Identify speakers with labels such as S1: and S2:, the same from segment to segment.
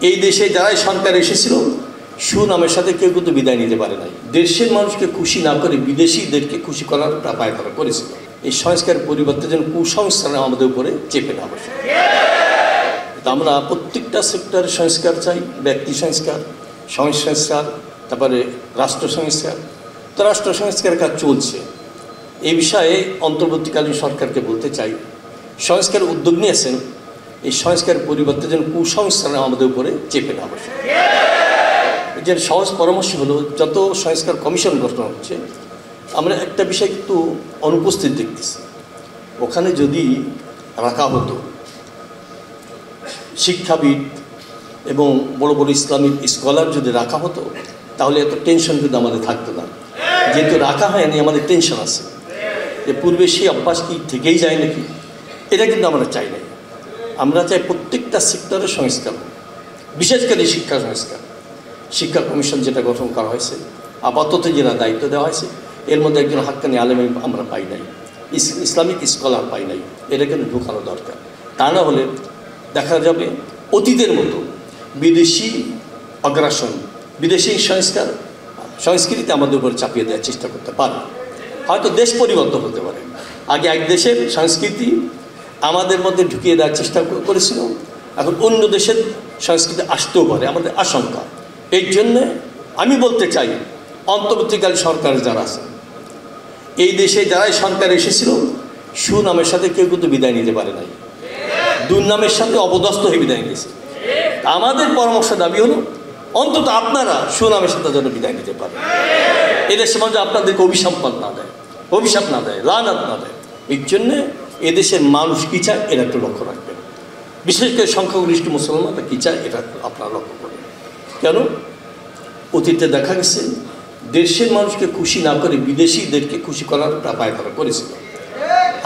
S1: এই দেশে যারাই সরকার এসেছিল সুনামের সাথে কেউ কিন্তু বিদায় নিতে পারে নাই। দেশের মানুষকে খুশি না করে বিদেশিদেরকে খুশি করার পায় তারা করেছিল। এই সংস্কার পরিবর্তে যেন কুসংস্কার আমাদের উপরে চেপে না বসে। আমরা প্রত্যেকটা সেক্টরের সংস্কার চাই, ব্যক্তি সংস্কার, সমাজ সংস্কার, তারপরে রাষ্ট্র সংস্কার। তো রাষ্ট্র সংস্কারের কাজ চলছে। এই বিষয়ে অন্তর্বর্তীকালীন সরকারকে বলতে চাই, সংস্কার উদ্যোগ নিয়েছেন, এই সংস্কার পরিবর্তে যেন কুসংস্কার আমাদের উপরে চেপে না বসে। যে সহজ পরামর্শ হলো, যত সংস্কার কমিশন গঠন হচ্ছে আমরা একটা বিষয় একটু অনুপস্থিত দেখতেছি। ওখানে যদি রাখা হতো শিক্ষাবিদ এবং বড় বড় ইসলামিক স্কলার যদি রাখা হতো, তাহলে এত টেনশন কিন্তু আমাদের থাকতো না। যেহেতু রাখা হয়নি, আমাদের টেনশন আছে যে পূর্বে সেই অভ্যাস কি থেকেই যায় নাকি। এটা কিন্তু আমরা চাই না। আমরা চাই প্রত্যেকটা সেক্টরের সংস্কার, বিশেষ করে শিক্ষা সংস্কার। শিক্ষা কমিশন যেটা গঠন করা হয়েছে, আপাতত যেটা দায়িত্ব দেওয়া হয়েছে, এর মধ্যে একজন হাক্কানি আলেম আমরা পাই নাই, ইসলামিক স্কলার পাই নাই। এটা কিন্তু ঢোকানো দরকার। তা না হলে দেখা যাবে অতীতের মতো বিদেশি অগ্রাসন, বিদেশি সংস্কৃতি আমাদের উপরে চাপিয়ে দেওয়ার চেষ্টা করতে পারে। হয়তো দেশ পরিবর্তন হতে পারে। আগে এক দেশের সংস্কৃতি আমাদের মধ্যে ঢুকিয়ে দেওয়ার চেষ্টা করেছিল, এখন অন্য দেশের সংস্কৃতি আসতেও পারে, আমাদের আশঙ্কা। এই জন্যে আমি বলতে চাই, অন্তর্বর্তীকালীন সরকার যারা আছে, এই দেশে যারাই সরকার এসেছিল সুনামের সাথে কেউ কিন্তু বিদায় নিতে পারে নাই, দুর্নামের সাথে অপদস্থ হয়ে বিদায় নিয়েছে। আমাদের পরামর্শ দাবি হলো, অন্তত আপনারা সুনামের সাথে যেন বিদায় নিতে পারেন। এদেশের মানুষ আপনাদেরকে অভিশাপ না দেয়, লানাত না দেয়। এই জন্যে এদেশের মানুষ কী চায় এটা একটু লক্ষ্য রাখবেন। বিশেষ করে সংখ্যাগরিষ্ঠ মুসলমানরা কী চায় এটা আপনারা লক্ষ্য করেন। কেন অতীতে দেখা গেছে দেশের মানুষকে খুশি না করে বিদেশিদেরকে খুশি করার পায় তারা করেছিল।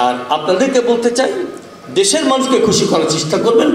S1: আর আপনাদেরকে বলতে চাই, দেশের মানুষকে খুশি করার চেষ্টা করবেন,